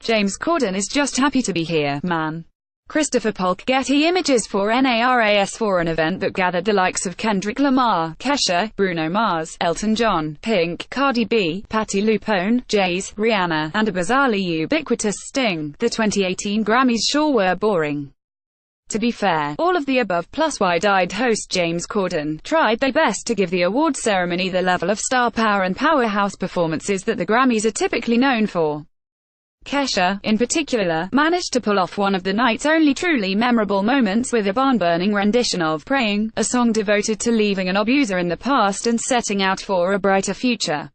James Corden is just happy to be here, man. Christopher Polk. Getty Images for NARAS. For an event that gathered the likes of Kendrick Lamar, Kesha, Bruno Mars, Elton John, Pink, Cardi B, Patti LuPone, Jay-Z, Rihanna, and a bizarrely ubiquitous Sting, the 2018 Grammys sure were boring. To be fair, all of the above plus wide-eyed host James Corden tried their best to give the award ceremony the level of star power and powerhouse performances that the Grammys are typically known for. Kesha, in particular, managed to pull off one of the night's only truly memorable moments with a barn-burning rendition of Praying, a song devoted to leaving an abuser in the past and setting out for a brighter future.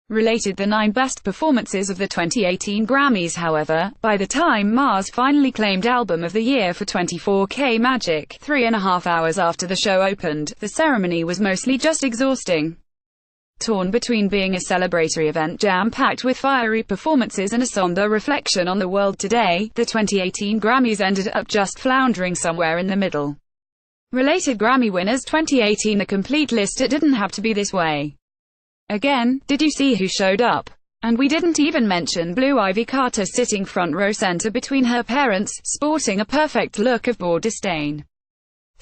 Related the 9 best performances of the 2018 Grammys. However, by the time Mars finally claimed Album of the Year for 24K Magic, 3.5 hours after the show opened, the ceremony was mostly just exhausting. Torn between being a celebratory event jam-packed with fiery performances and a somber reflection on the world today, the 2018 Grammys ended up just floundering somewhere in the middle. Related Grammy winners 2018. The complete list. It didn't have to be this way. Again, did you see who showed up? And we didn't even mention Blue Ivy Carter sitting front row center between her parents, sporting a perfect look of bored disdain.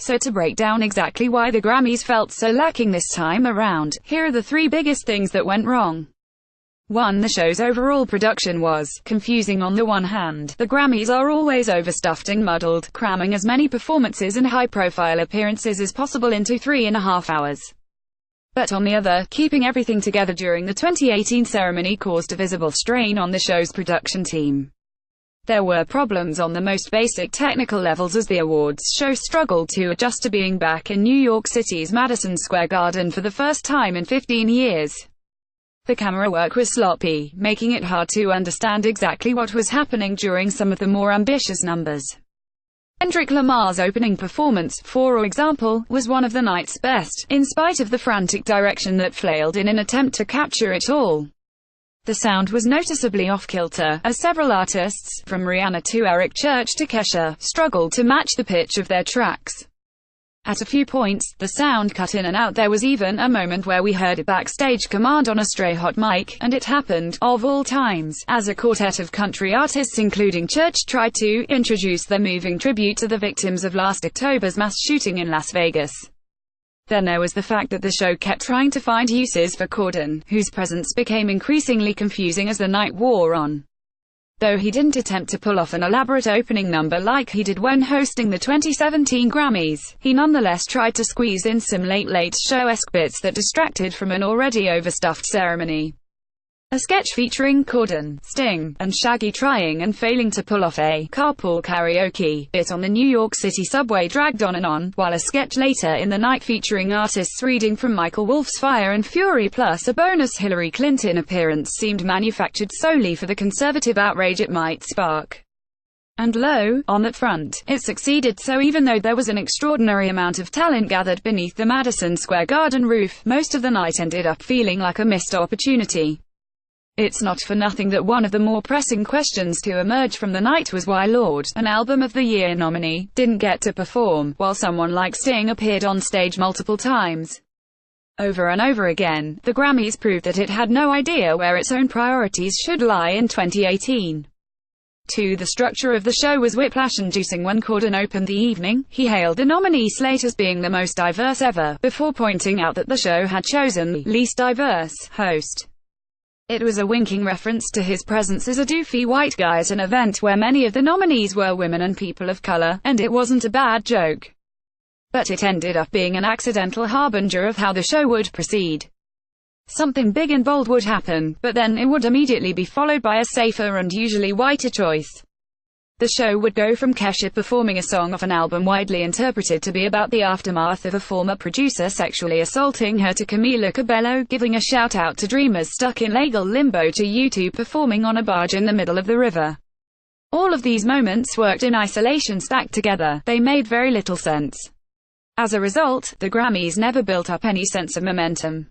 So to break down exactly why the Grammys felt so lacking this time around, here are the 3 biggest things that went wrong. 1. The show's overall production was confusing. On the one hand, the Grammys are always overstuffed and muddled, cramming as many performances and high-profile appearances as possible into 3.5 hours. But on the other, keeping everything together during the 2018 ceremony caused a visible strain on the show's production team. There were problems on the most basic technical levels as the awards show struggled to adjust to being back in New York City's Madison Square Garden for the first time in 15 years. The camera work was sloppy, making it hard to understand exactly what was happening during some of the more ambitious numbers. Kendrick Lamar's opening performance, for example, was one of the night's best, in spite of the frantic direction that flailed in an attempt to capture it all. The sound was noticeably off-kilter, as several artists, from Rihanna to Eric Church to Kesha, struggled to match the pitch of their tracks. At a few points, the sound cut in and out. There was even a moment where we heard a backstage command on a stray hot mic, and it happened, of all times, as a quartet of country artists including Church tried to introduce their moving tribute to the victims of last October's mass shooting in Las Vegas. Then there was the fact that the show kept trying to find uses for Corden, whose presence became increasingly confusing as the night wore on. Though he didn't attempt to pull off an elaborate opening number like he did when hosting the 2017 Grammys, he nonetheless tried to squeeze in some late show-esque bits that distracted from an already overstuffed ceremony. A sketch featuring Corden, Sting, and Shaggy trying and failing to pull off a carpool karaoke bit on the New York City subway dragged on, while a sketch later in the night featuring artists reading from Michael Wolff's Fire and Fury plus a bonus Hillary Clinton appearance seemed manufactured solely for the conservative outrage it might spark. And lo, on that front, it succeeded. So even though there was an extraordinary amount of talent gathered beneath the Madison Square Garden roof, most of the night ended up feeling like a missed opportunity. It's not for nothing that one of the more pressing questions to emerge from the night was why Lorde, an Album of the Year nominee, didn't get to perform, while someone like Sting appeared on stage multiple times. Over and over again, the Grammys proved that it had no idea where its own priorities should lie in 2018. 2. The structure of the show was whiplash-inducing. When Corden opened the evening, he hailed the nominee slate as being the most diverse ever, before pointing out that the show had chosen the least diverse host. It was a winking reference to his presence as a doofy white guy at an event where many of the nominees were women and people of color, and it wasn't a bad joke. But it ended up being an accidental harbinger of how the show would proceed. Something big and bold would happen, but then it would immediately be followed by a safer and usually whiter choice. The show would go from Kesha performing a song off an album widely interpreted to be about the aftermath of a former producer sexually assaulting her, to Camila Cabello giving a shout-out to dreamers stuck in legal limbo, to U2 performing on a barge in the middle of the river. All of these moments worked in isolation. Stacked together, they made very little sense. As a result, the Grammys never built up any sense of momentum.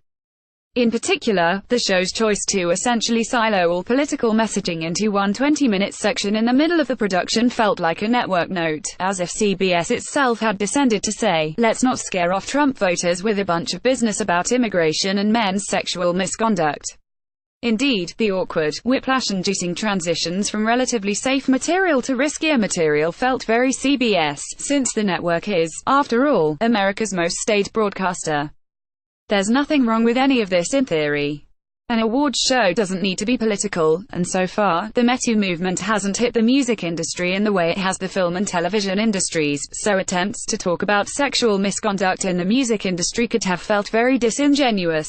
In particular, the show's choice to essentially silo all political messaging into one 20-minute section in the middle of the production felt like a network note, as if CBS itself had descended to say, let's not scare off Trump voters with a bunch of business about immigration and men's sexual misconduct. Indeed, the awkward, whiplash-inducing transitions from relatively safe material to riskier material felt very CBS, since the network is, after all, America's most staid broadcaster. There's nothing wrong with any of this in theory. An awards show doesn't need to be political, and so far, the Me Too movement hasn't hit the music industry in the way it has the film and television industries, so attempts to talk about sexual misconduct in the music industry could have felt very disingenuous.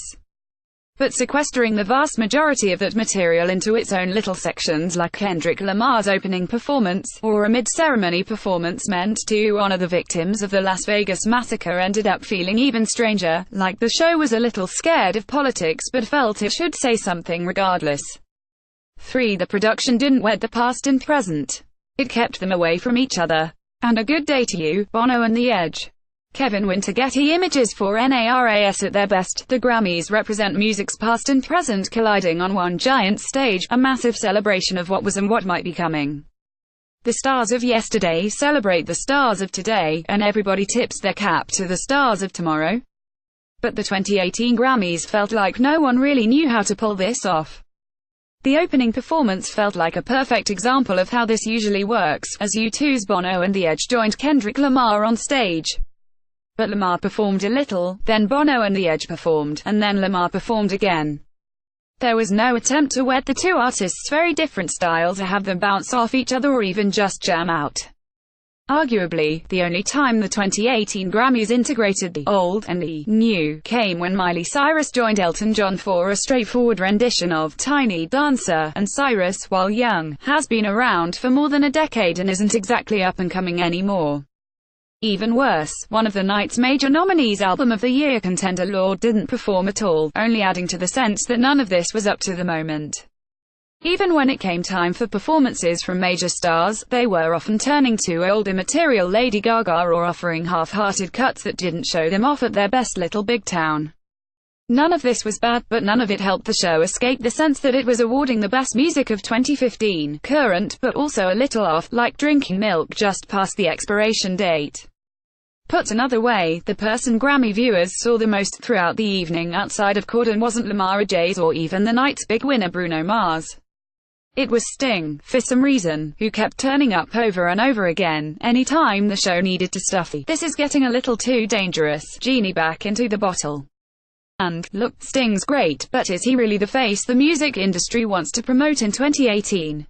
But sequestering the vast majority of that material into its own little sections like Kendrick Lamar's opening performance, or a mid-ceremony performance meant to honor the victims of the Las Vegas massacre ended up feeling even stranger, like the show was a little scared of politics but felt it should say something regardless. 3. The production didn't wed the past and present. It kept them away from each other. And a good day to you, Bono and The Edge. Kevin Winter. Getty Images. For NARAS. At their best, the Grammys represent music's past and present colliding on one giant stage, a massive celebration of what was and what might be coming. The stars of yesterday celebrate the stars of today, and everybody tips their cap to the stars of tomorrow. But the 2018 Grammys felt like no one really knew how to pull this off. The opening performance felt like a perfect example of how this usually works, as U2's Bono and The Edge joined Kendrick Lamar on stage. But Lamar performed a little, then Bono and The Edge performed, and then Lamar performed again. There was no attempt to wed the two artists' very different styles or have them bounce off each other or even just jam out. Arguably, the only time the 2018 Grammys integrated the old and the new came when Miley Cyrus joined Elton John for a straightforward rendition of Tiny Dancer, and Cyrus, while young, has been around for more than a decade and isn't exactly up and coming anymore. Even worse, one of the night's major nominees, Album of the Year contender Lorde, didn't perform at all, only adding to the sense that none of this was up to the moment. Even when it came time for performances from major stars, they were often turning to older material, Lady Gaga, or offering half-hearted cuts that didn't show them off at their best Little Big Town. None of this was bad, but none of it helped the show escape the sense that it was awarding the best music of 2015, current, but also a little off, like drinking milk just past the expiration date. Put another way, the person Grammy viewers saw the most throughout the evening outside of Corden wasn't Lamar Jays or even the night's big winner Bruno Mars. It was Sting, for some reason, who kept turning up over and over again, anytime the show needed to stuff the "this is getting a little too dangerous" genie back into the bottle. And, look, Sting's great, but is he really the face the music industry wants to promote in 2018?